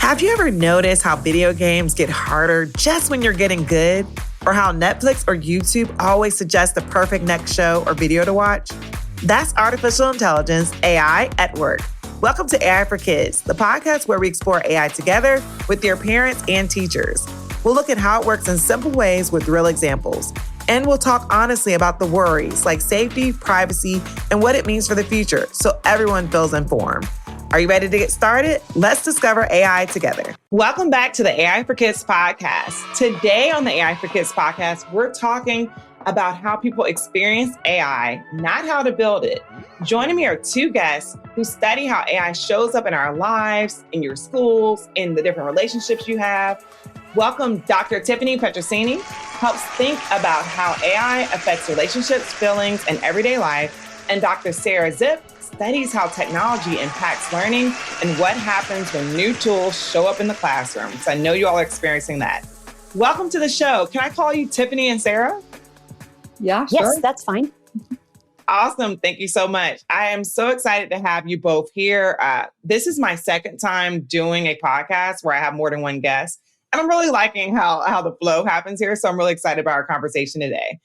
Have you ever noticed how video games get harder just when you're getting good? Or how Netflix or YouTube always suggest the perfect next show or video to watch? That's artificial intelligence, AI, at work. Welcome to AI for Kids, the podcast where we explore AI together with your parents and teachers. We'll look at how it works in simple ways with real examples. And we'll talk honestly about the worries like safety, privacy, and what it means for the future so everyone feels informed. Are you ready to get started? Let's discover AI together. Welcome back to the AI for Kids podcast. Today on the AI for Kids podcast, we're talking about how people experience AI, not how to build it. Joining me are two guests who study how AI shows up in our lives, in your schools, in the different relationships you have. Welcome, Dr. Tiffany Petricini, helps think about how AI affects relationships, feelings, and everyday life. And Dr. Sarah Zipf studies how technology impacts learning and what happens when new tools show up in the classroom. So I know you all are experiencing that. Welcome to the show. Can I call you Tiffany and Sarah? Yeah, sure. Yes, that's fine. Awesome. Thank you so much. I am so excited to have you both here. This is my second time doing a podcast where I have more than one guest. And I'm really liking how the flow happens here. So I'm really excited about our conversation today.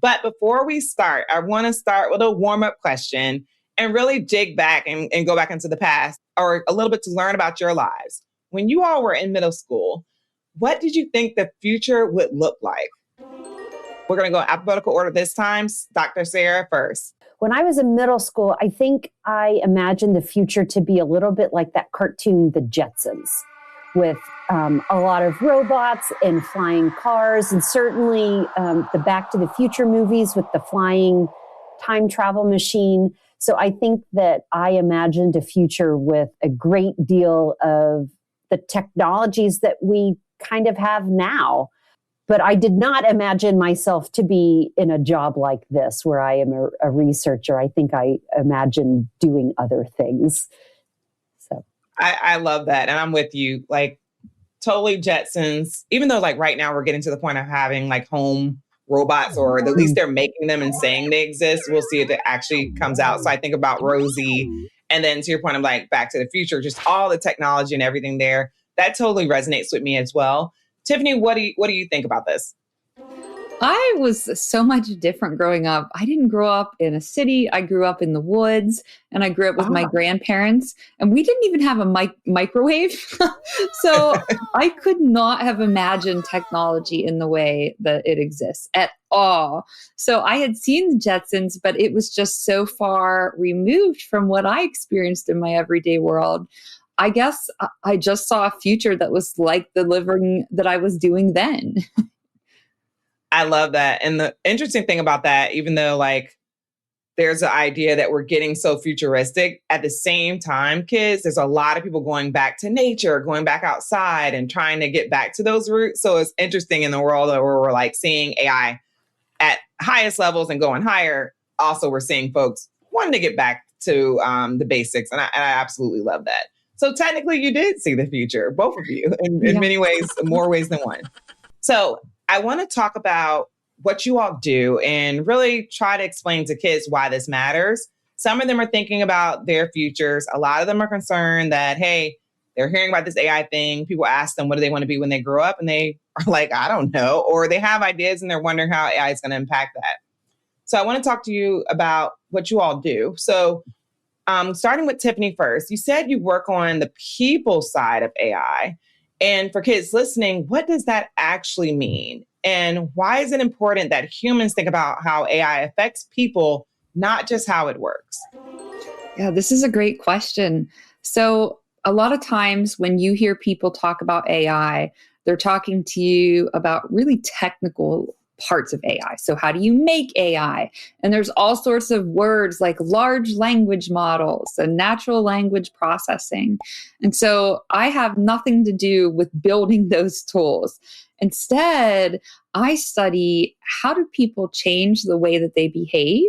But before we start, I want to start with a warm-up question and really dig back and go back into the past or a little bit to learn about your lives. When you all were in middle school, what did you think the future would look like? We're going to go in alphabetical order this time. Dr. Sarah first. When I was in middle school, I think I imagined the future to be a little bit like that cartoon, The Jetsons, with a lot of robots and flying cars, and certainly the Back to the Future movies with the flying time travel machine. So I think that I imagined a future with a great deal of the technologies that we kind of have now. But I did not imagine myself to be in a job like this where I am a researcher. I think I imagined doing other things. So I love that. And I'm with you, like totally Jetsons, even though like right now we're getting to the point of having like home robots, or at least they're making them and saying they exist. We'll see if it actually comes out. So I think about Rosie, and then to your point of like Back to the Future, just all the technology and everything there. That totally resonates with me as well. Tiffany, what do you think about this? I was so much different growing up. I didn't grow up in a city. I grew up in the woods, and I grew up with my grandparents, and we didn't even have a microwave. So I could not have imagined technology in the way that it exists at all. So I had seen the Jetsons, but it was just so far removed from what I experienced in my everyday world. I guess I just saw a future that was like the living that I was doing then. I love that. And the interesting thing about that, even though like there's an idea that we're getting so futuristic, at the same time, kids, there's a lot of people going back to nature, going back outside and trying to get back to those roots. So it's interesting in the world where we're like seeing AI at highest levels and going higher. Also, we're seeing folks wanting to get back to the basics. And I absolutely love that. So technically you did see the future, both of you, in many ways, more ways than one. So I want to talk about what you all do and really try to explain to kids why this matters. Some of them are thinking about their futures. A lot of them are concerned that, hey, they're hearing about this AI thing. People ask them, what do they want to be when they grow up? And they are like, I don't know. Or they have ideas and they're wondering how AI is going to impact that. So I want to talk to you about what you all do. So starting with Tiffany first, you said you work on the people side of AI. And for kids listening, what does that actually mean? And why is it important that humans think about how AI affects people, not just how it works? Yeah, this is a great question. So a lot of times when you hear people talk about AI, they're talking to you about really technical parts of AI. So how do you make AI? And there's all sorts of words like large language models and natural language processing. And so I have nothing to do with building those tools. Instead, I study how do people change the way that they behave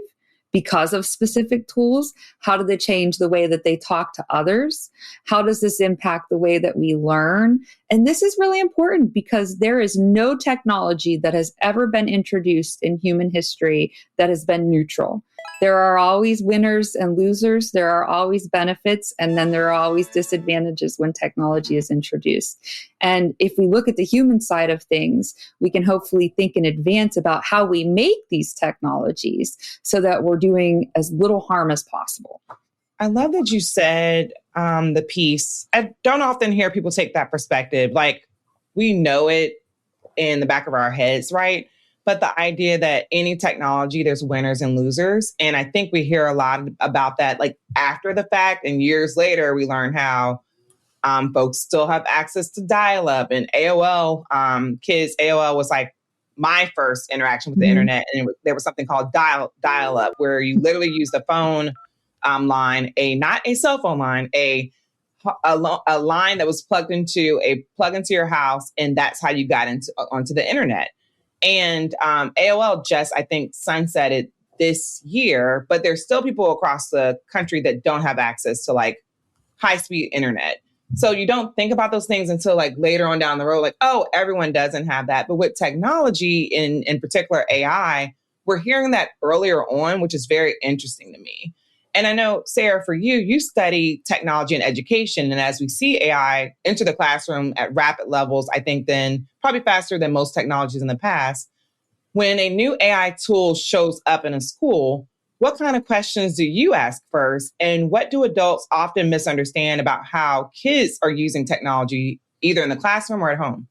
because of specific tools? How do they change the way that they talk to others? How does this impact the way that we learn? And this is really important because there is no technology that has ever been introduced in human history that has been neutral. There are always winners and losers. There are always benefits, and then there are always disadvantages when technology is introduced. And if we look at the human side of things, we can hopefully think in advance about how we make these technologies so that we're doing as little harm as possible. I love that you said the piece. I don't often hear people take that perspective. Like, we know it in the back of our heads, right? But the idea that any technology, there's winners and losers. And I think we hear a lot about that, like after the fact, and years later, we learn how folks still have access to dial-up and AOL. Kids, AOL was like my first interaction with the internet. And there was something called dial-up, where you literally use the phone line, not a cell phone line, a line that was plugged into your house. And that's how you got onto the internet. And AOL just, I think, sunsetted this year, but there's still people across the country that don't have access to like high-speed internet. So you don't think about those things until like later on down the road, like, oh, everyone doesn't have that. But with technology, in particular AI, we're hearing that earlier on, which is very interesting to me. And I know, Sarah, for you, you study technology and education. And as we see AI enter the classroom at rapid levels, I think then probably faster than most technologies in the past, when a new AI tool shows up in a school, what kind of questions do you ask first? And what do adults often misunderstand about how kids are using technology, either in the classroom or at home?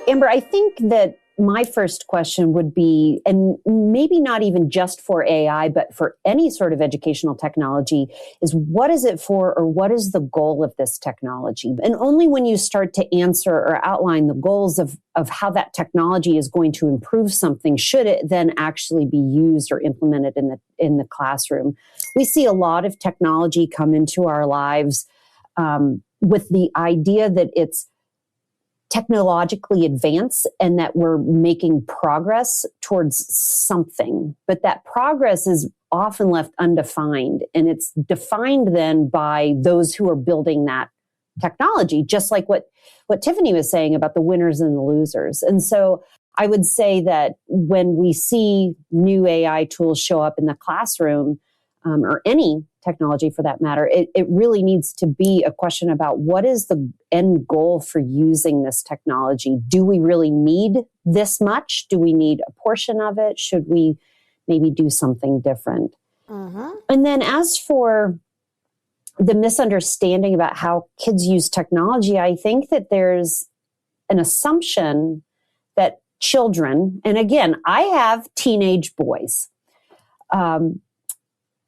Amber, I think that my first question would be, and maybe not even just for AI, but for any sort of educational technology, is what is it for, or what is the goal of this technology? And only when you start to answer or outline the goals of how that technology is going to improve something, should it then actually be used or implemented in the classroom. We see a lot of technology come into our lives with the idea that it's technologically advance and that we're making progress towards something. But that progress is often left undefined, and it's defined then by those who are building that technology, just like what Tiffany was saying about the winners and the losers. And so I would say that when we see new AI tools show up in the classroom, or any technology for that matter, it really needs to be a question about what is the end goal for using this technology? Do we really need this much? Do we need a portion of it? Should we maybe do something different? And then as for the misunderstanding about how kids use technology, I think that there's an assumption that children, and again, I have teenage boys,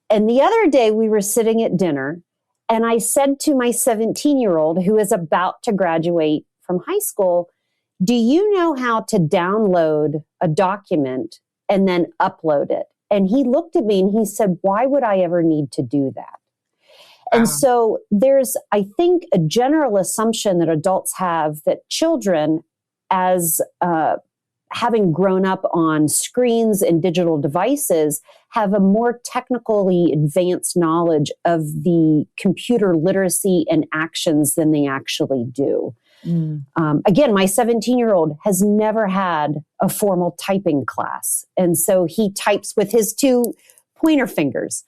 and the other day we were sitting at dinner and I said to my 17-year-old who is about to graduate from high school, do you know how to download a document and then upload it? And he looked at me and he said, why would I ever need to do that? And so there's, I think, a general assumption that adults have that children, as having grown up on screens and digital devices, have a more technically advanced knowledge of the computer literacy and actions than they actually do. Again, my 17-year-old has never had a formal typing class. And so he types with his two pointer fingers.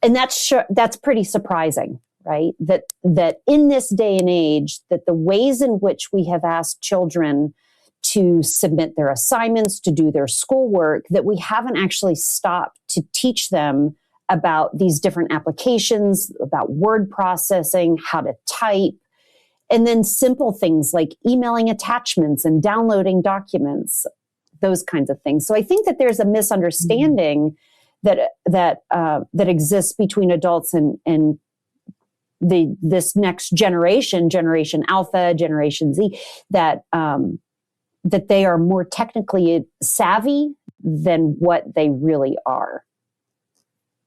And that's pretty surprising, right? That in this day and age, that the ways in which we have asked children to submit their assignments, to do their schoolwork, that we haven't actually stopped to teach them about these different applications, about word processing, how to type, and then simple things like emailing attachments and downloading documents, those kinds of things. So I think that there's a misunderstanding that exists between adults and this next generation Alpha, Generation Z, that they are more technically savvy than what they really are.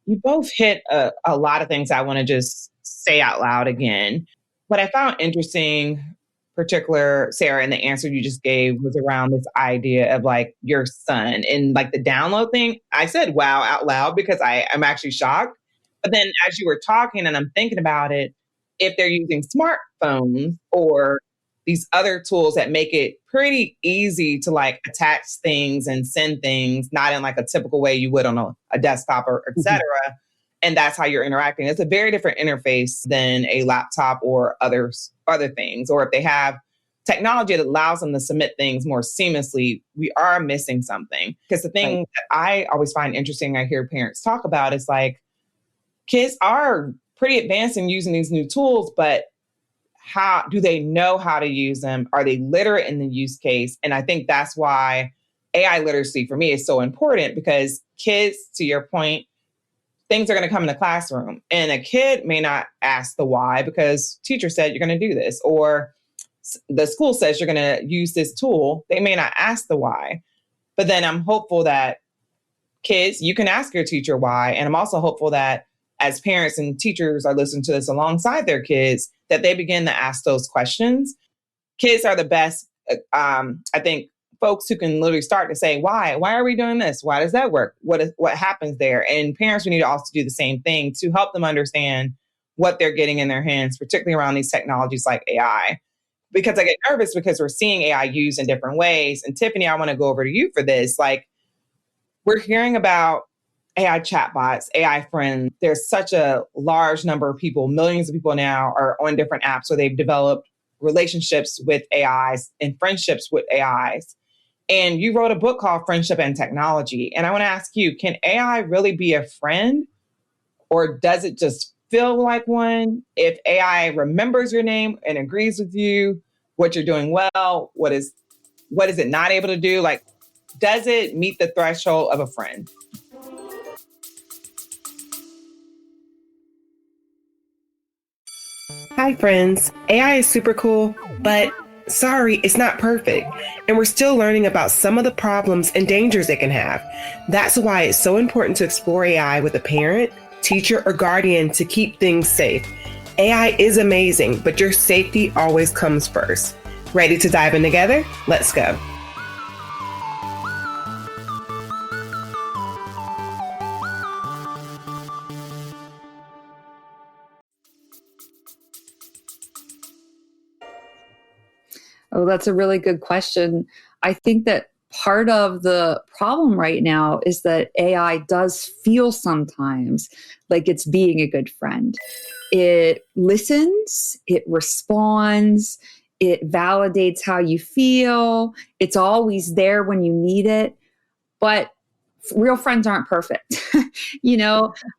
You both hit a lot of things I want to just say out loud again. What I found interesting, particular, Sarah, in the answer you just gave was around this idea of like your son and like the download thing. I said wow out loud because I'm actually shocked. But then as you were talking and I'm thinking about it, if they're using smartphones or these other tools that make it pretty easy to like attach things and send things, not in like a typical way you would on a desktop or et cetera. Mm-hmm. And that's how you're interacting. It's a very different interface than a laptop or other things. Or if they have technology that allows them to submit things more seamlessly, we are missing something. Because the thing that I always find interesting, I hear parents talk about is like, kids are pretty advanced in using these new tools, but how do they know how to use them? Are they literate in the use case? And I think that's why AI literacy for me is so important, because kids, to your point, things are going to come in the classroom and a kid may not ask the why because teacher said you're going to do this, or the school says you're going to use this tool. They may not ask the why, but then I'm hopeful that kids, you can ask your teacher why. And I'm also hopeful that as parents and teachers are listening to this alongside their kids, that they begin to ask those questions. Kids are the best, I think, folks who can literally start to say, why? Why are we doing this? Why does that work? What happens there? And parents, we need to also do the same thing to help them understand what they're getting in their hands, particularly around these technologies like AI. Because I get nervous because we're seeing AI used in different ways. And Tiffany, I want to go over to you for this. Like, we're hearing about AI chatbots, AI friends. There's such a large number of people, millions of people now are on different apps where they've developed relationships with AIs and friendships with AIs. And you wrote a book called Friendship and Technology. And I want to ask you, can AI really be a friend, or does it just feel like one? If AI remembers your name and agrees with you, what you're doing well, what is it not able to do? Like, does it meet the threshold of a friend? Hi, friends. AI is super cool, but sorry, it's not perfect. And we're still learning about some of the problems and dangers it can have. That's why it's so important to explore AI with a parent, teacher, or guardian to keep things safe. AI is amazing, but your safety always comes first. Ready to dive in together? Let's go. Oh, that's a really good question. I think that part of the problem right now is that AI does feel sometimes like it's being a good friend. It listens, it responds, it validates how you feel. It's always there when you need it. But real friends aren't perfect.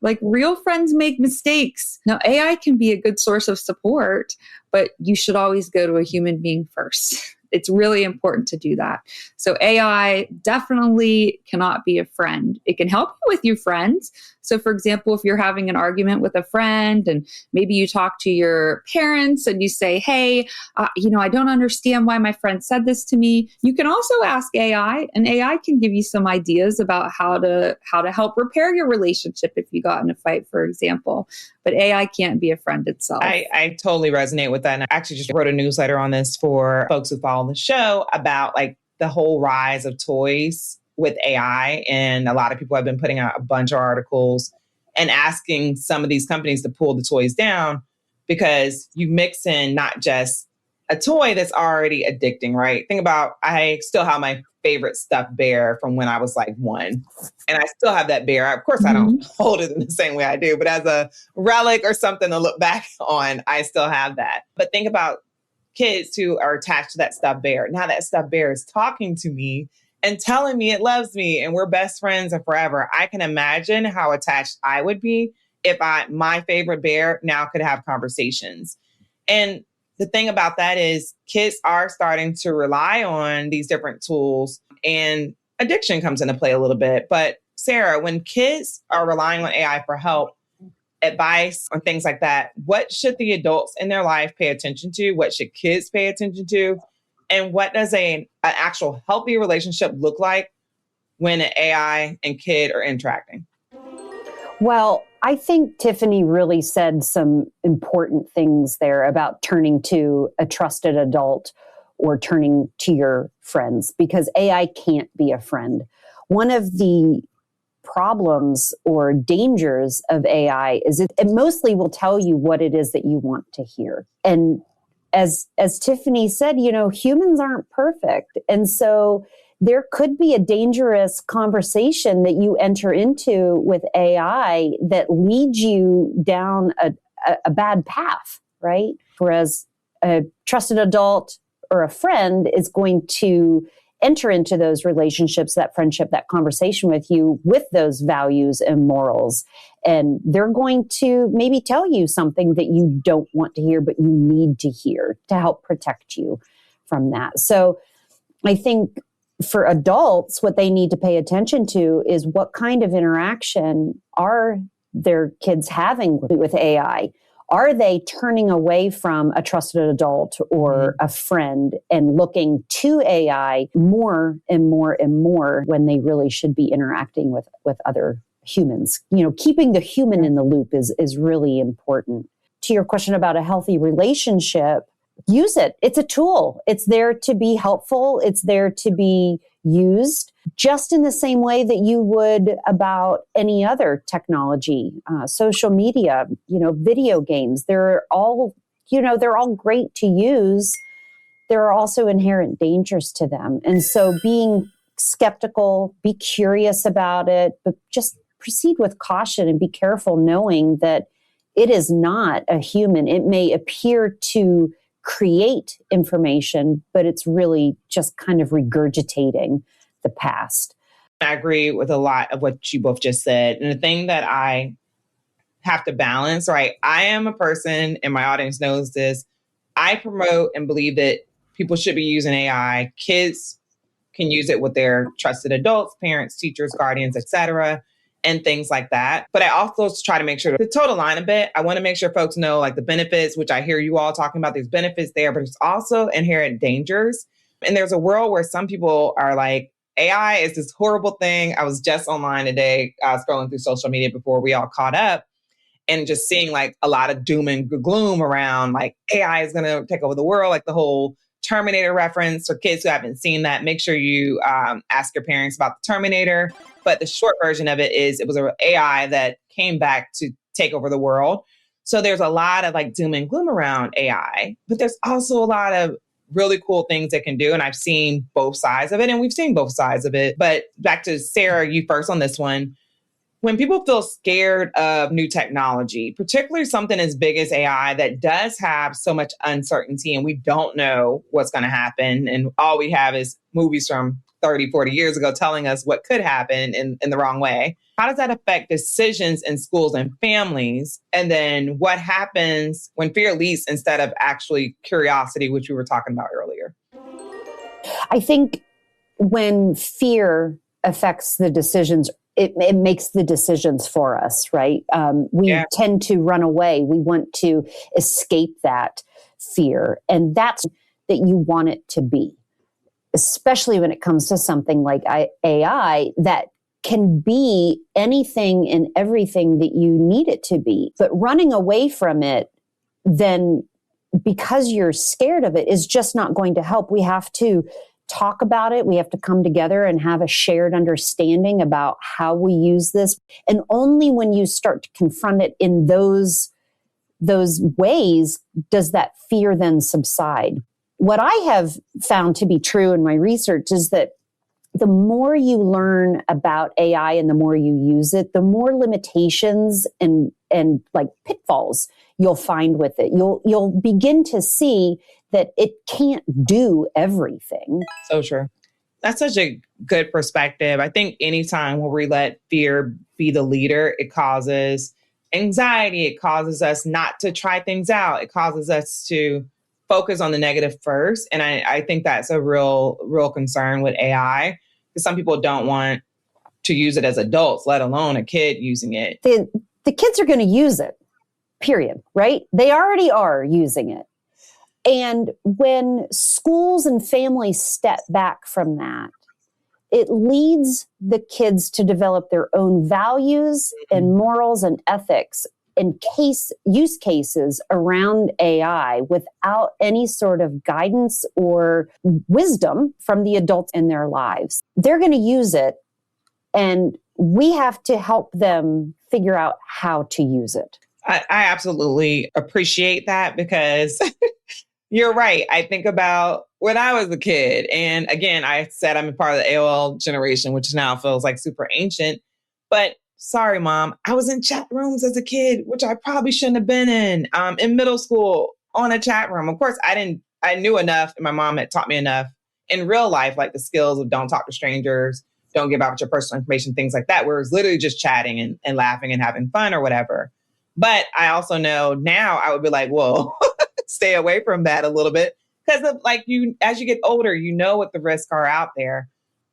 Like real friends make mistakes. Now, AI can be a good source of support, but you should always go to a human being first. It's really important to do that. So AI definitely cannot be a friend. It can help you with your friends. So for example, if you're having an argument with a friend and maybe you talk to your parents and you say, hey, I don't understand why my friend said this to me. You can also ask AI, and AI can give you some ideas about how to help repair your relationship if you got in a fight, for example. But AI can't be a friend itself. I totally resonate with that. And I actually just wrote a newsletter on this for folks who follow the show about like the whole rise of toys with AI. And a lot of people have been putting out a bunch of articles and asking some of these companies to pull the toys down, because you mix in not just a toy that's already addicting, right? Think about, I still have my favorite stuffed bear from when I was like 1. And I still have that bear. Of course, I don't hold it in the same way I do, but as a relic or something to look back on, I still have that. But think about kids who are attached to that stuffed bear. Now that stuffed bear is talking to me and telling me it loves me and we're best friends and forever. I can imagine how attached I would be if my favorite bear now could have conversations. And the thing about that is kids are starting to rely on these different tools, and addiction comes into play a little bit. But Sarah, when kids are relying on AI for help, advice, or things like that, what should the adults in their life pay attention to? What should kids pay attention to? And what does an actual healthy relationship look like when an AI and kid are interacting? Well, I think Tiffany really said some important things there about turning to a trusted adult or turning to your friends, because AI can't be a friend. One of the problems or dangers of AI is it mostly will tell you what it is that you want to hear. And as Tiffany said, humans aren't perfect. And so there could be a dangerous conversation that you enter into with AI that leads you down a bad path, right? Whereas a trusted adult or a friend is going to enter into those relationships, that friendship, that conversation with you with those values and morals. And they're going to maybe tell you something that you don't want to hear, but you need to hear to help protect you from that. So I think for adults, what they need to pay attention to is what kind of interaction are their kids having with AI? Are they turning away from a trusted adult or a friend and looking to AI more and more and more when they really should be interacting with other humans? Keeping the human in the loop is really important. To your question about a healthy relationship, use it. It's a tool. It's there to be helpful. It's there to be used just in the same way that you would about any other technology, social media, video games. They're all great to use. There are also inherent dangers to them. And so being skeptical, be curious about it, but just proceed with caution and be careful knowing that it is not a human. It may appear to create information, but it's really just kind of regurgitating the past. I agree with a lot of what you both just said. And the thing that I have to balance, right? I am a person, and my audience knows this, I promote and believe that people should be using AI. Kids can use it with their trusted adults, parents, teachers, guardians, etc., and things like that. But I also try to make sure to toe the line a bit. I want to make sure folks know like the benefits, which I hear you all talking about, there's benefits there, but there's also inherent dangers. And there's a world where some people are like, AI is this horrible thing. I was just online today, scrolling through social media before we all caught up, and just seeing like a lot of doom and gloom around like AI is going to take over the world, like the whole Terminator reference. For kids who haven't seen that, make sure you ask your parents about the Terminator. But the short version of it is it was an AI that came back to take over the world. So there's a lot of like doom and gloom around AI, but there's also a lot of really cool things it can do. And I've seen both sides of it, and we've seen both sides of it. But back to Sarah, you first on this one. When people feel scared of new technology, particularly something as big as AI that does have so much uncertainty and we don't know what's going to happen, and all we have is movies from 30, 40 years ago telling us what could happen in the wrong way. How does that affect decisions in schools and families? And then what happens when fear leads instead of actually curiosity, which we were talking about earlier? I think when fear affects the decisions, it makes the decisions for us, right? We tend to run away. We want to escape that fear. And that's that you want it to be, especially when it comes to something like AI that can be anything and everything that you need it to be. But running away from it, then because you're scared of it, is just not going to help. We have to talk about it. We have to come together and have a shared understanding about how we use this. And only when you start to confront it in those ways does that fear then subside. What I have found to be true in my research is that the more you learn about AI and the more you use it, the more limitations and like pitfalls you'll find with it. You'll begin to see that it can't do everything. So true. That's such a good perspective. I think anytime where we let fear be the leader, it causes anxiety. It causes us not to try things out. It causes us to focus on the negative first. And I think that's a real concern with AI, because some people don't want to use it as adults, let alone a kid using it. The kids are going to use it, period, right? They already are using it. And when schools and families step back from that, it leads the kids to develop their own values and morals and ethics and use cases around AI without any sort of guidance or wisdom from the adults in their lives. They're going to use it, and we have to help them figure out how to use it. I absolutely appreciate that, because You're right. I think about when I was a kid. And again, I said I'm a part of the AOL generation, which now feels like super ancient. But sorry, mom, I was in chat rooms as a kid, which I probably shouldn't have been in middle school on a chat room. Of course, I knew enough, and my mom had taught me enough in real life, like the skills of don't talk to strangers, don't give out your personal information, things like that, where it's literally just chatting and laughing and having fun or whatever. But I also know now I would be like, whoa, stay away from that a little bit. Because of like as you get older, you know what the risks are out there.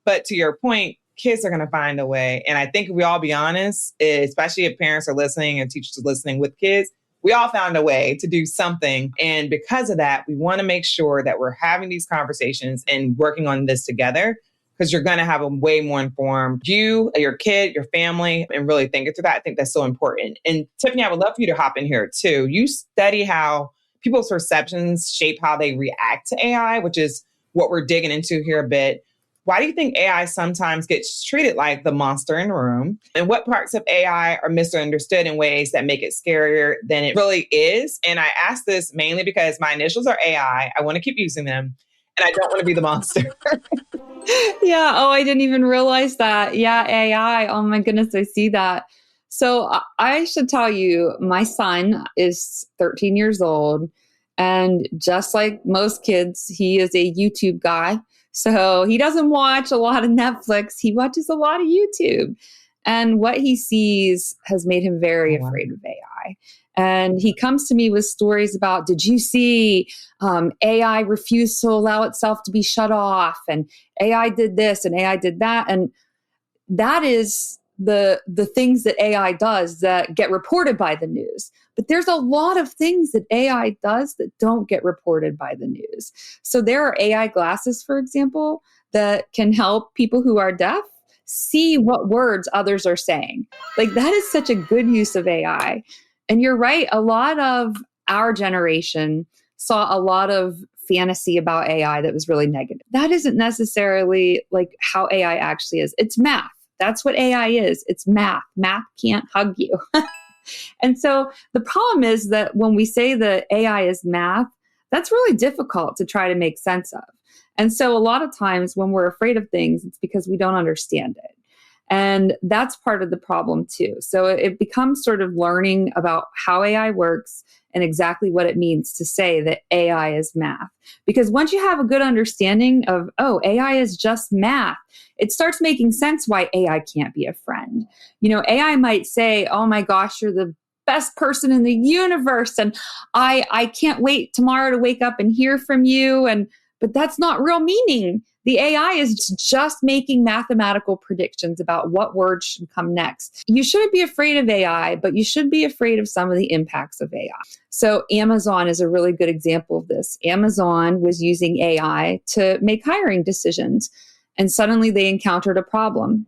But to your point, kids are going to find a way. And I think if we all be honest, especially if parents are listening and teachers are listening with kids, we all found a way to do something. And because of that, we want to make sure that we're having these conversations and working on this together, because you're going to have a way more informed you, your kid, your family, and really thinking through that. I think that's so important. And Tiffany, I would love for you to hop in here too. You study how people's perceptions shape how they react to AI, which is what we're digging into here a bit. Why do you think AI sometimes gets treated like the monster in the room? And what parts of AI are misunderstood in ways that make it scarier than it really is? And I ask this mainly because my initials are AI. I want to keep using them, and I don't want to be the monster. Yeah. Oh, I didn't even realize that. Yeah. AI. Oh my goodness. I see that. So I should tell you, my son is 13 years old. And just like most kids, he is a YouTube guy. So he doesn't watch a lot of Netflix. He watches a lot of YouTube. And what he sees has made him very afraid of AI. And he comes to me with stories about, did you see AI refused to allow itself to be shut off? And AI did this and AI did that. And that is the things that AI does that get reported by the news. But there's a lot of things that AI does that don't get reported by the news. So there are AI glasses, for example, that can help people who are deaf see what words others are saying. Like, that is such a good use of AI. And you're right, a lot of our generation saw a lot of fantasy about AI that was really negative. That isn't necessarily like how AI actually is. It's math. That's what AI is. It's math. Math can't hug you. And so the problem is that when we say that AI is math, that's really difficult to try to make sense of. And so a lot of times when we're afraid of things, it's because we don't understand it. And that's part of the problem too. So it becomes sort of learning about how AI works and exactly what it means to say that AI is math. Because once you have a good understanding of, oh, AI is just math, it starts making sense why AI can't be a friend. You know, AI might say, oh my gosh, you're the best person in the universe, and I can't wait tomorrow to wake up and hear from you. But that's not real meaning. The AI is just making mathematical predictions about what words should come next. You shouldn't be afraid of AI, but you should be afraid of some of the impacts of AI. So Amazon is a really good example of this. Amazon was using AI to make hiring decisions, and suddenly they encountered a problem.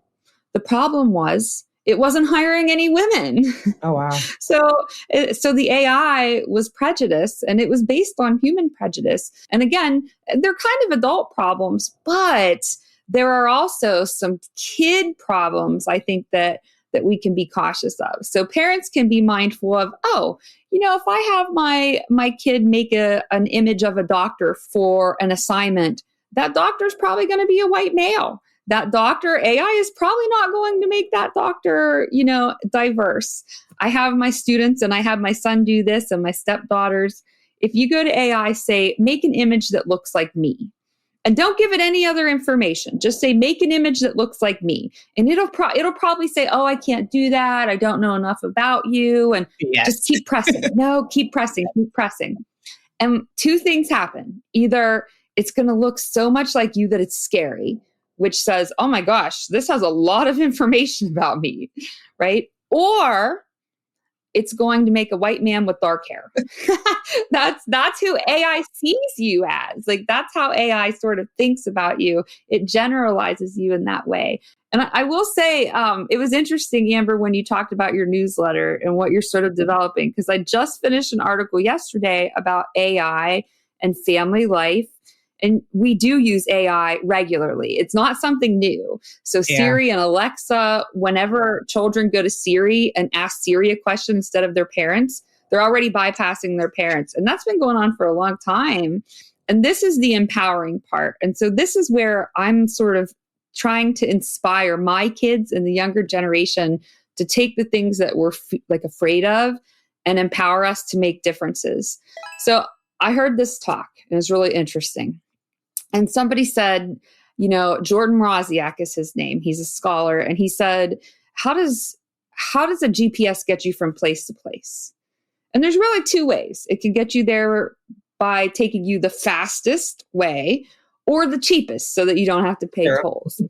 The problem was it wasn't hiring any women. Oh, wow. So the AI was prejudiced, and it was based on human prejudice. And again, they're kind of adult problems, but there are also some kid problems, I think, that we can be cautious of. So parents can be mindful of, oh, you know, if I have my kid make an image of a doctor for an assignment, that doctor's probably going to be a white male. That doctor, AI is probably not going to make that doctor, you know, diverse. I have my students and I have my son do this and my stepdaughters. If you go to AI, say, make an image that looks like me. And don't give it any other information. Just say, make an image that looks like me. And it'll probably say, oh, I can't do that. I don't know enough about you. And just keep pressing. No, keep pressing, keep pressing. And two things happen. Either it's going to look so much like you that it's scary, which says, oh my gosh, this has a lot of information about me, right? Or it's going to make a white man with dark hair. That's who AI sees you as. Like, that's how AI sort of thinks about you. It generalizes you in that way. And I will say, it was interesting, Amber, when you talked about your newsletter and what you're sort of developing, because I just finished an article yesterday about AI and family life. And we do use AI regularly. It's not something new. So Siri and Alexa, whenever children go to Siri and ask Siri a question instead of their parents, They're already bypassing their parents. And that's been going on for a long time. And this is the empowering part. And so this is where I'm sort of trying to inspire my kids and the younger generation to take the things that we're afraid of and empower us to make differences. So I heard this talk, and it was really interesting. And somebody said, Jordan Mroziak is his name. He's a scholar. And he said, how does a GPS get you from place to place? And there's really two ways. It can get you there by taking you the fastest way or the cheapest so that you don't have to pay tolls.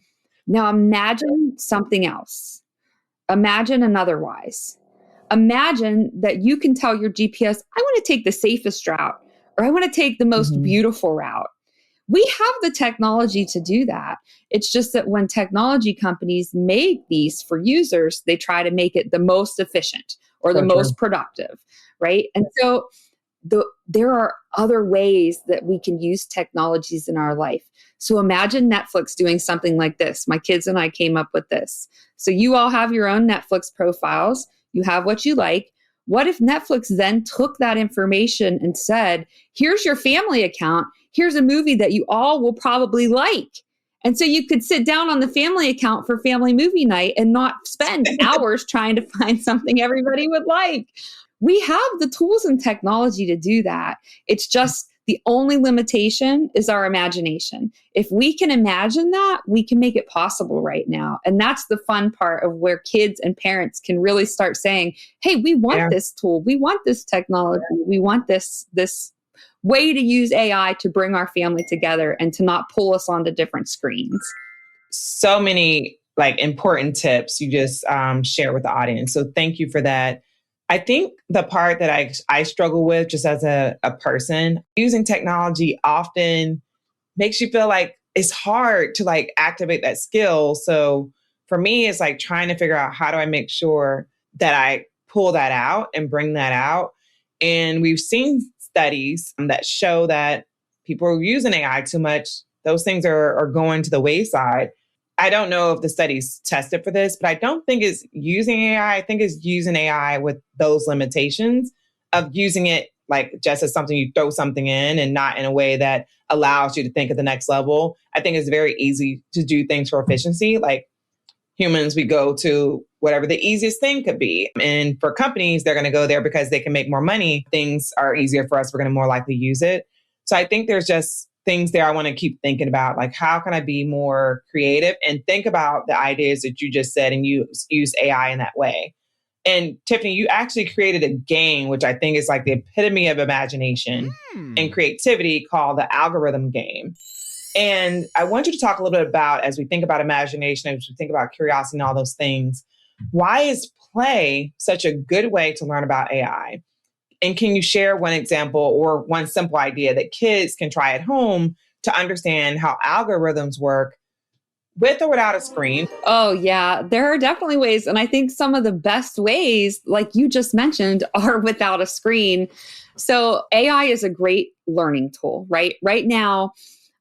Now imagine something else. Imagine another wise. Imagine that you can tell your GPS, I want to take the safest route, or I want to take the most beautiful route. We have the technology to do that. It's just that when technology companies make these for users, they try to make it the most efficient or the most productive, right? And so there are other ways that we can use technologies in our life. So imagine Netflix doing something like this. My kids and I came up with this. So you all have your own Netflix profiles. You have what you like. What if Netflix then took that information and said, here's your family account. Here's a movie that you all will probably like. And so you could sit down on the family account for family movie night and not spend hours trying to find something everybody would like. We have the tools and technology to do that. It's just the only limitation is our imagination. If we can imagine that, we can make it possible right now. And that's the fun part of where kids and parents can really start saying, hey, we want this tool. We want this technology. We want this way to use AI to bring our family together and to not pull us onto different screens. So many important tips you just share with the audience. So thank you for that. I think the part that I struggle with just as a person, using technology often makes you feel like it's hard to activate that skill. So for me, it's trying to figure out how do I make sure that I pull that out and bring that out. And we've seen studies that show that people are using AI too much. Those things are going to the wayside. I don't know if the studies tested for this, but I don't think it's using AI. I think it's using AI with those limitations of using it just as something you throw something in and not in a way that allows you to think at the next level. I think it's very easy to do things for efficiency. Like humans, we go to whatever the easiest thing could be. And for companies, they're going to go there because they can make more money. Things are easier for us. We're going to more likely use it. So I think there's just things there I want to keep thinking about, how can I be more creative and think about the ideas that you just said and use AI in that way. And Tiffany, you actually created a game, which I think is the epitome of imagination and creativity, called the algorithm game. And I want you to talk a little bit about, as we think about imagination, as we think about curiosity and all those things, why is play such a good way to learn about AI? And can you share one example or one simple idea that kids can try at home to understand how algorithms work with or without a screen? Oh, yeah, there are definitely ways. And I think some of the best ways, like you just mentioned, are without a screen. So AI is a great learning tool, right? Right now,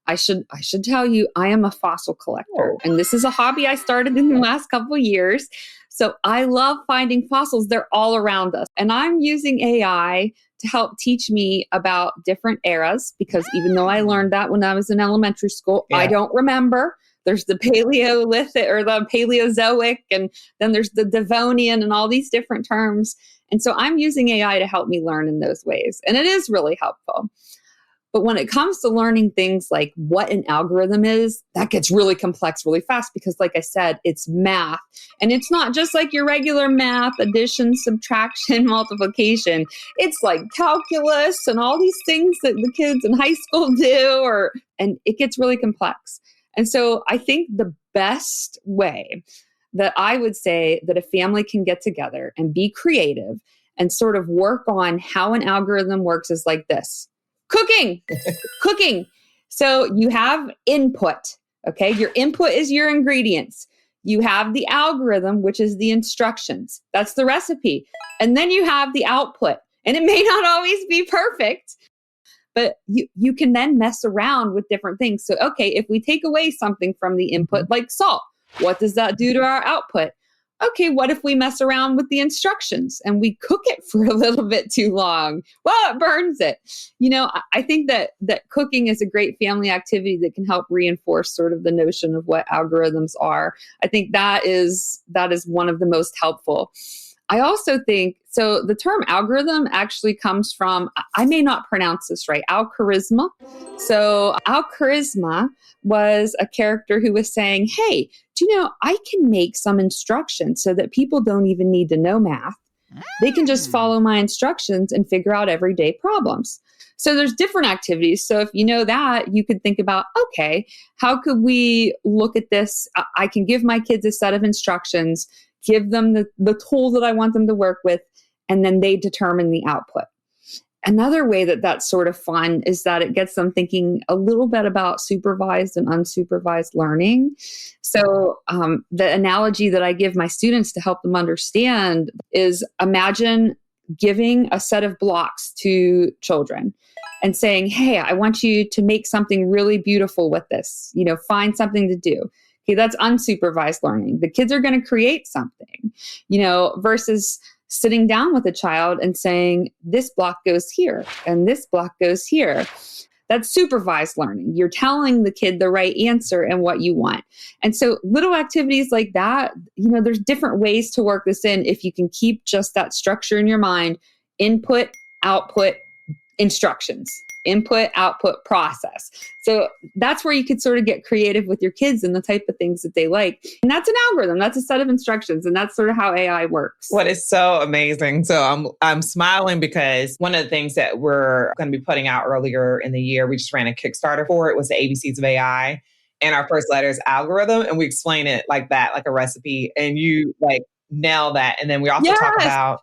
I should tell you, I am a fossil collector. And this is a hobby I started in the last couple of years. So I love finding fossils. They're all around us. And I'm using AI to help teach me about different eras, because even though I learned that when I was in elementary school, I don't remember. There's the Paleolithic or the Paleozoic, and then there's the Devonian and all these different terms. And so I'm using AI to help me learn in those ways. And it is really helpful. But when it comes to learning things like what an algorithm is, that gets really complex really fast because, like I said, it's math. And it's not just like your regular math, addition, subtraction, multiplication. It's like calculus and all these things that the kids in high school do, and it gets really complex. And so I think the best way that I would say that a family can get together and be creative and sort of work on how an algorithm works is like this. Cooking. So you have input, okay? Your input is your ingredients. You have the algorithm, which is the instructions. That's the recipe. And then you have the output. And it may not always be perfect, but you can then mess around with different things. So, okay, if we take away something from the input, like salt, what does that do to our output? okay, what if we mess around with the instructions and we cook it for a little bit too long? Well, it burns it. I think that cooking is a great family activity that can help reinforce sort of the notion of what algorithms are. I think that is one of the most helpful. I also think, so the term algorithm actually comes from, I may not pronounce this right, Al-Khawarizmi. So Al-Khawarizmi was a character who was saying, hey, do you know, I can make some instructions so that people don't even need to know math. They can just follow my instructions and figure out everyday problems. So there's different activities. So if you know that, you could think about, okay, how could we look at this? I can give my kids a set of instructions, give them the tool that I want them to work with, and then they determine the output. Another way that's sort of fun is that it gets them thinking a little bit about supervised and unsupervised learning. So the analogy that I give my students to help them understand is, imagine giving a set of blocks to children and saying, hey, I want you to make something really beautiful with this, find something to do. Okay, that's unsupervised learning. The kids are going to create something, versus sitting down with a child and saying, this block goes here and this block goes here. That's supervised learning. You're telling the kid the right answer and what you want. And so little activities like that, there's different ways to work this in if you can keep just that structure in your mind: input, output, instructions. Input, output, process. So that's where you could sort of get creative with your kids and the type of things that they like. And that's an algorithm. That's a set of instructions. And that's sort of how AI works. What is so amazing. So I'm smiling because one of the things that we're going to be putting out earlier in the year, we just ran a Kickstarter for it, was the ABCs of AI. And our first letter is algorithm. And we explain it like that, like a recipe. And you nail that. And then we also talk about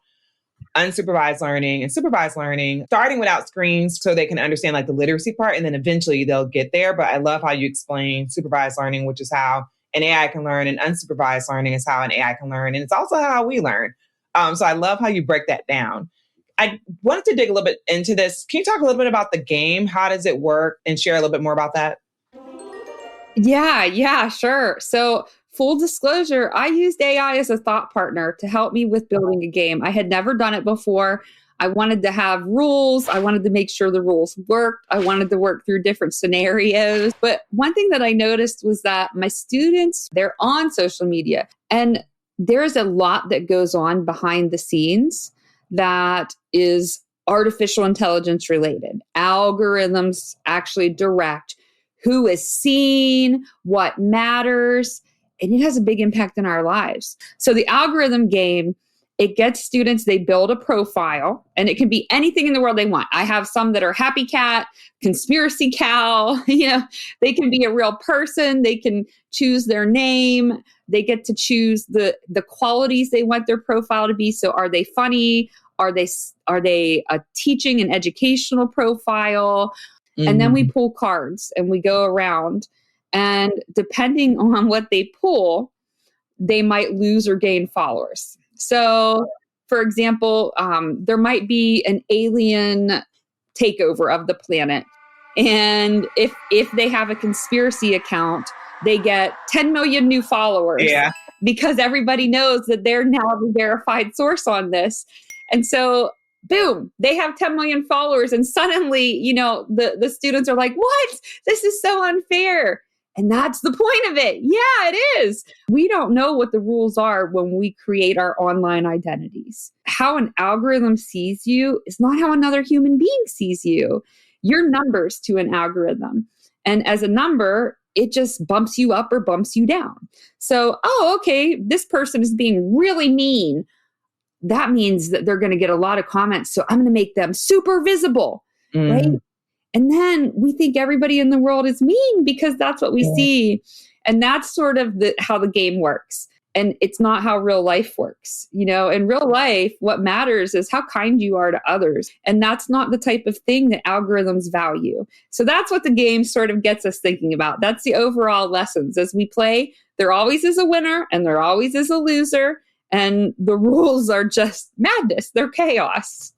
unsupervised learning and supervised learning, starting without screens so they can understand the literacy part, and then eventually they'll get there. But I love how you explain supervised learning, which is how an AI can learn, and unsupervised learning is how an AI can learn. And it's also how we learn. So I love how you break that down. I wanted to dig a little bit into this. Can you talk a little bit about the game? How does it work? And share a little bit more about that? Yeah, sure. So full disclosure, I used AI as a thought partner to help me with building a game. I had never done it before. I wanted to have rules. I wanted to make sure the rules worked. I wanted to work through different scenarios. But one thing that I noticed was that my students, they're on social media, and there's a lot that goes on behind the scenes that is artificial intelligence related. Algorithms actually direct who is seen, what matters. And it has a big impact in our lives. So the algorithm game, it gets students, they build a profile, and it can be anything in the world they want. I have some that are happy cat, conspiracy cow, they can be a real person. They can choose their name. They get to choose the qualities they want their profile to be. So are they funny? Are they a teaching and educational profile? Mm-hmm. And then we pull cards and we go around. And depending on what they pull, they might lose or gain followers. So, for example, there might be an alien takeover of the planet. And if they have a conspiracy account, they get 10 million new followers. Yeah. Because everybody knows that they're now the verified source on this. And so, boom, they have 10 million followers. And suddenly, the students are like, what? This is so unfair. And that's the point of it. Yeah, it is. We don't know what the rules are when we create our online identities. How an algorithm sees you is not how another human being sees you. You're numbers to an algorithm. And as a number, it just bumps you up or bumps you down. So, okay, this person is being really mean. That means that they're going to get a lot of comments. So I'm going to make them super visible, right? And then we think everybody in the world is mean because that's what we see. And that's sort of how the game works. And it's not how real life works. In real life, what matters is how kind you are to others. And that's not the type of thing that algorithms value. So that's what the game sort of gets us thinking about. That's the overall lessons. As we play, there always is a winner and there always is a loser. And the rules are just madness. They're chaos.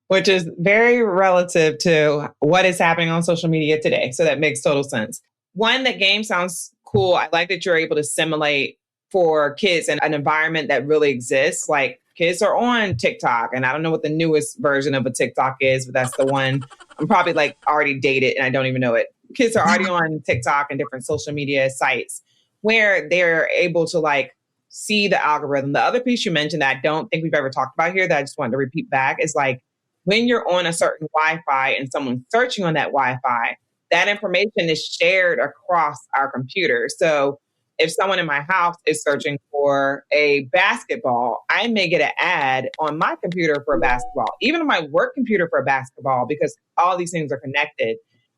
Which is very relative to what is happening on social media today. So that makes total sense. One, that game sounds cool. I like that you're able to simulate for kids and an environment that really exists. Like kids are on TikTok, and I don't know what the newest version of a TikTok is, but that's the one. I'm probably like already dated and I don't even know it. Kids are already on TikTok and different social media sites where they're able to like see the algorithm. The other piece you mentioned that I don't think we've ever talked about here that I just wanted to repeat back is like when you're on a certain Wi-Fi and someone's searching on that Wi-Fi, that information is shared across our computer. So if someone in my house is searching for a basketball, I may get an ad on my computer for a basketball, even on my work computer for a basketball, because all these things are connected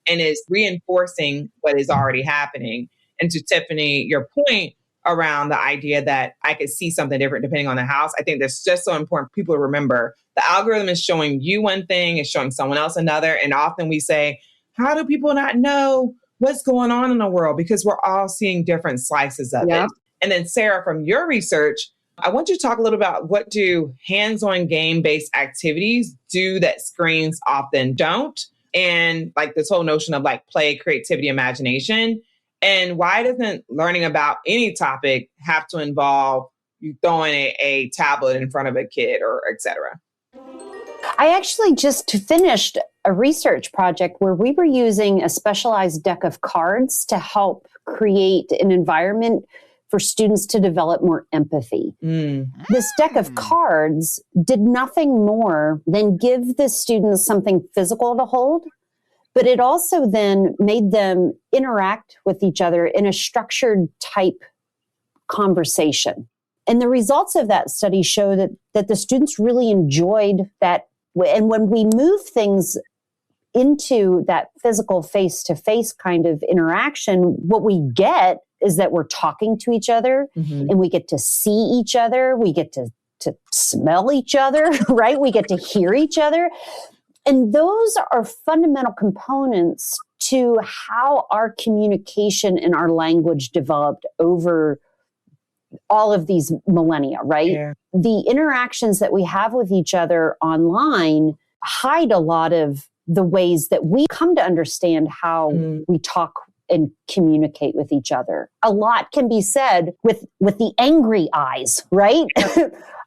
and is reinforcing what is already happening. And to Tiffany, your point around the idea that I could see something different depending on the house, I think that's just so important for people to remember. The algorithm is showing you one thing, it's showing someone else another. And often we say, how do people not know what's going on in the world? Because we're all seeing different slices of it. And then Sarah, from your research, I want you to talk a little about what do hands-on game-based activities do that screens often don't? And like this whole notion of like play, creativity, imagination. And why doesn't learning about any topic have to involve you throwing a tablet in front of a kid or et cetera? I actually just finished a research project where we were using a specialized deck of cards to help create an environment for students to develop more empathy. This deck of cards did nothing more than give the students something physical to hold, but it also then made them interact with each other in a structured type conversation. And the results of that study show that the students really enjoyed that. And when we move things into that physical face-to-face kind of interaction, what we get is that we're talking to each other and we get to see each other. We get to smell each other, right? We get to hear each other. And those are fundamental components to how our communication and our language developed over all of these millennia, right? Yeah. The interactions that we have with each other online hide a lot of the ways that we come to understand how we talk and communicate with each other. A lot can be said with the angry eyes, right?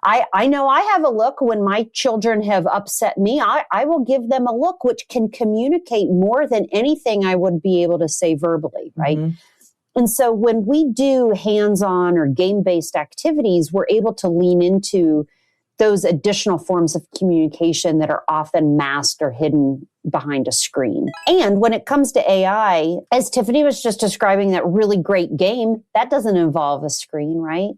I know I have a look when my children have upset me. I will give them a look which can communicate more than anything I would be able to say verbally, right? And so when we do hands-on or game-based activities, we're able to lean into those additional forms of communication that are often masked or hidden behind a screen. And when it comes to AI, as Tiffany was just describing that really great game, that doesn't involve a screen, right?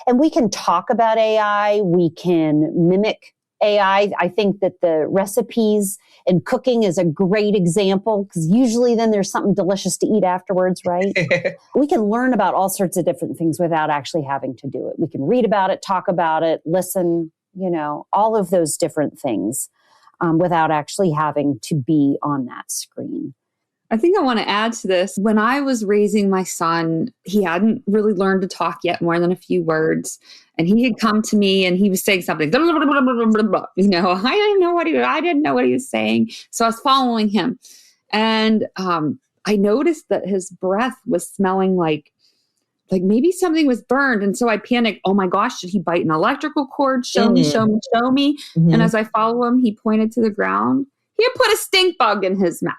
And we can talk about AI, we can mimic AI. I think that the recipes and cooking is a great example because usually then there's something delicious to eat afterwards, right? We can learn about all sorts of different things without actually having to do it. We can read about it, talk about it, listen, all of those different things without actually having to be on that screen. I think I want to add to this. When I was raising my son, he hadn't really learned to talk yet, more than a few words. And he had come to me and he was saying something, I didn't know what he was saying. So I was following him. And I noticed that his breath was smelling like maybe something was burned. And so I panicked. Oh my gosh, did he bite an electrical cord? Show me. And as I follow him, he pointed to the ground. He had put a stink bug in his mouth.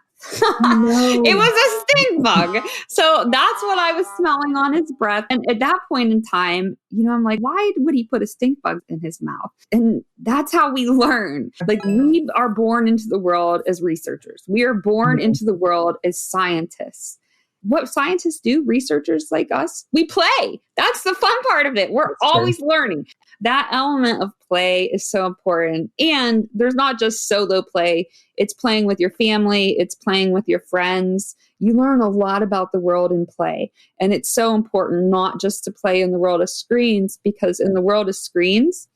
No. It was a stink bug. So that's what I was smelling on his breath. And at that point in time, I'm like, why would he put a stink bug in his mouth? And that's how we learn. Like we are born into the world as researchers. We are born into the world as scientists. What scientists do, researchers like us, we play. That's the fun part of it. We're always learning. That element of play is so important. And there's not just solo play. It's playing with your family. It's playing with your friends. You learn a lot about the world in play. And it's so important not just to play in the world of screens, because in the world of screens,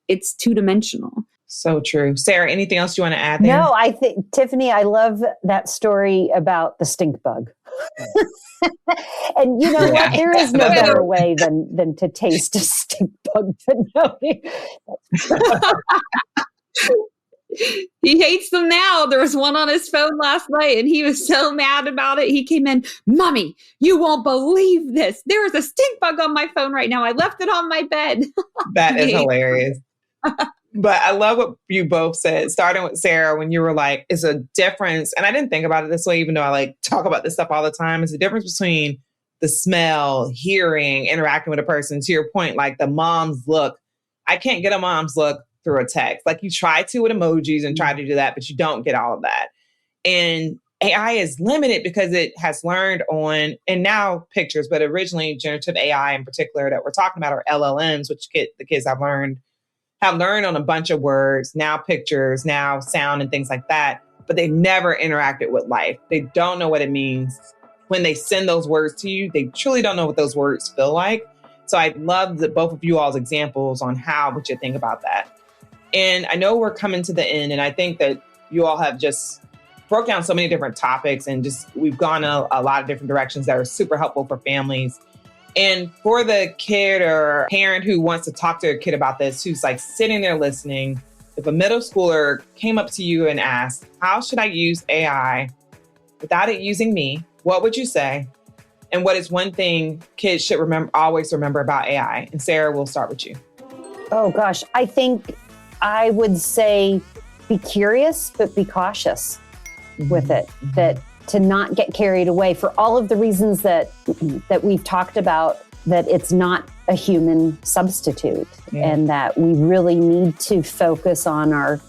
it's two-dimensional. So true. Sarah, anything else you want to add there? No, I think, Tiffany, I love that story about the stink bug. And you know what? There is no better way than to taste a stink bug. He hates them now. There was one on his phone last night and he was so mad about it. He came in, Mommy, you won't believe this. There is a stink bug on my phone right now. I left it on my bed. That is hilarious. But I love what you both said, starting with Sarah, when you were like, it's a difference. And I didn't think about it this way, even though I like talk about this stuff all the time. It's a difference between the smell, hearing, interacting with a person. To your point, like the mom's look. I can't get a mom's look through a text. Like you try to with emojis and try to do that, but you don't get all of that. And AI is limited because it has learned on, and now pictures, but originally generative AI in particular that we're talking about are LLMs, which the kids have learned on a bunch of words, now pictures, now sound and things like that, but they've never interacted with life. They don't know what it means. When they send those words to you, they truly don't know what those words feel like. So I love both of you all's examples on what you think about that. And I know we're coming to the end, and I think that you all have just broke down so many different topics and we've gone a lot of different directions that are super helpful for families. And for the kid or parent who wants to talk to their kid about this, who's like sitting there listening, if a middle schooler came up to you and asked, how should I use AI without it using me? What would you say? And what is one thing kids should always remember about AI? And Sarah, we'll start with you. Oh gosh, I think I would say be curious, but be cautious with it. That to not get carried away for all of the reasons that we've talked about, that it's not a human substitute, and that we really need to focus on our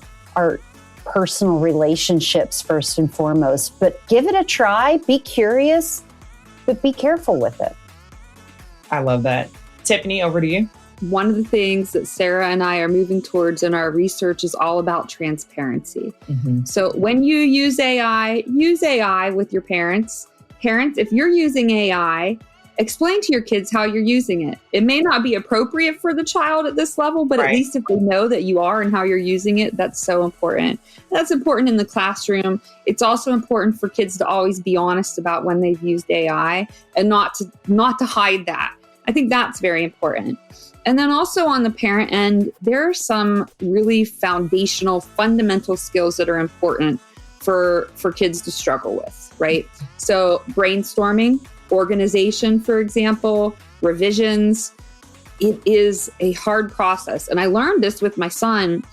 personal relationships first and foremost. But give it a try, be curious, but be careful with it. I love that. Tiffany, over to you. One of the things that Sarah and I are moving towards in our research is all about transparency. Mm-hmm. So when you use AI with your parents. Parents, if you're using AI, explain to your kids how you're using it. It may not be appropriate for the child at this level, but at least if they know that you are and how you're using it, that's so important. That's important in the classroom. It's also important for kids to always be honest about when they've used AI and not to hide that. I think that's very important. And then also on the parent end, there are some really foundational, fundamental skills that are important for kids to struggle with, right? So brainstorming, organization, for example, revisions. It is a hard process. And I learned this with my son.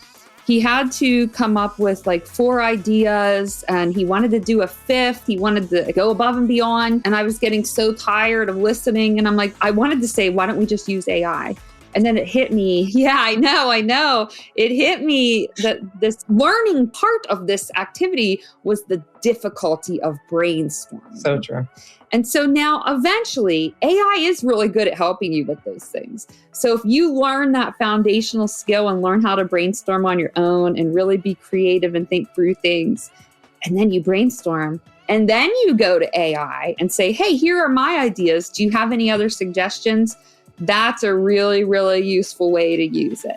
He had to come up with like 4 ideas and he wanted to do a 5th. He wanted to go above and beyond. And I was getting so tired of listening. And I'm like, I wanted to say, why don't we just use AI? And then it hit me. Yeah, I know. It hit me that this learning part of this activity was the difficulty of brainstorming. So true. And so now eventually AI is really good at helping you with those things. So if you learn that foundational skill and learn how to brainstorm on your own and really be creative and think through things, and then you brainstorm, and then you go to AI and say, hey, here are my ideas. Do you have any other suggestions? That's a really, really useful way to use it.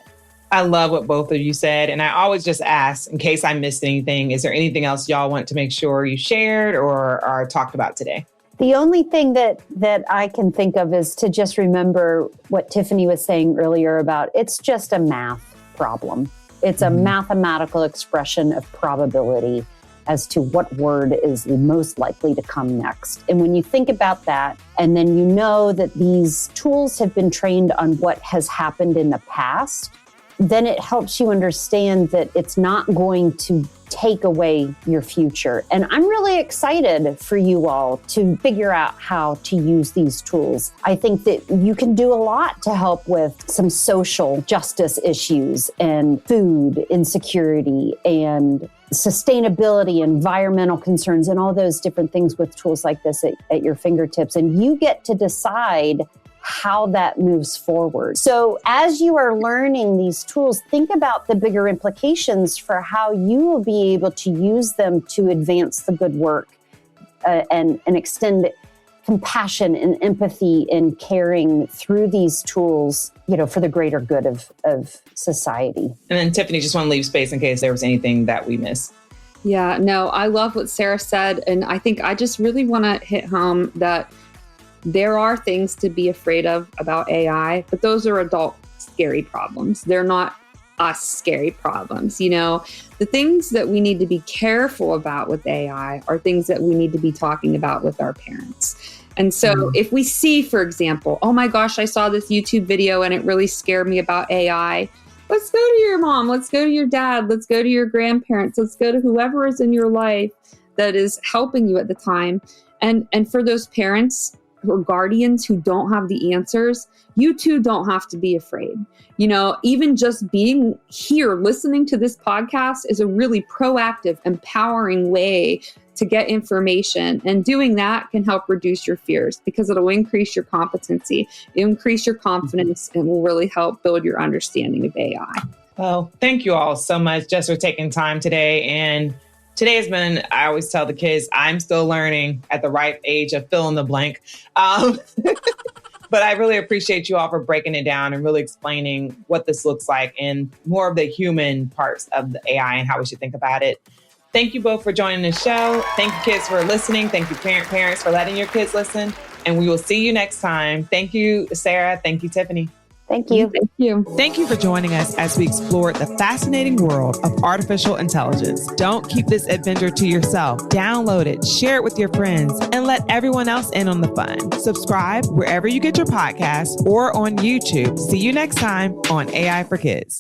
I love what both of you said. And I always just ask, in case I missed anything, is there anything else y'all want to make sure you shared or talked about today? The only thing that I can think of is to just remember what Tiffany was saying earlier about it's just a math problem. It's a mathematical expression of probability as to what word is the most likely to come next. And when you think about that, and then you know that these tools have been trained on what has happened in the past, then it helps you understand that it's not going to take away your future. And I'm really excited for you all to figure out how to use these tools. I think that you can do a lot to help with some social justice issues and food insecurity and sustainability, environmental concerns, and all those different things with tools like this at your fingertips. And you get to decide how that moves forward. So as you are learning these tools, think about the bigger implications for how you will be able to use them to advance the good work and extend compassion and empathy and caring through these tools, for the greater good of society. And then Tiffany, just want to leave space in case there was anything that we missed. Yeah, no, I love what Sarah said. And I think I just really want to hit home that there are things to be afraid of about AI, but those are adult scary problems. They're not us scary problems. The things that we need to be careful about with AI are things that we need to be talking about with our parents. And so if we see, for example, oh my gosh, I saw this YouTube video and it really scared me about AI. Let's go to your mom. Let's go to your dad. Let's go to your grandparents. Let's go to whoever is in your life that is helping you at the time. And for those parents or guardians who don't have the answers, you too don't have to be afraid. Even just being here, listening to this podcast is a really proactive, empowering way to get information. And doing that can help reduce your fears because it'll increase your competency, increase your confidence, and will really help build your understanding of AI. Well, thank you all so much just for taking time today. And today has been, I always tell the kids, I'm still learning at the ripe age of fill in the blank. But I really appreciate you all for breaking it down and really explaining what this looks like and more of the human parts of the AI and how we should think about it. Thank you both for joining the show. Thank you, kids, for listening. Thank you, parents, for letting your kids listen. And we will see you next time. Thank you, Sarah. Thank you, Tiffany. Thank you. Thank you. Thank you for joining us as we explored the fascinating world of artificial intelligence. Don't keep this adventure to yourself. Download it, share it with your friends, and let everyone else in on the fun. Subscribe wherever you get your podcasts or on YouTube. See you next time on AI for Kids.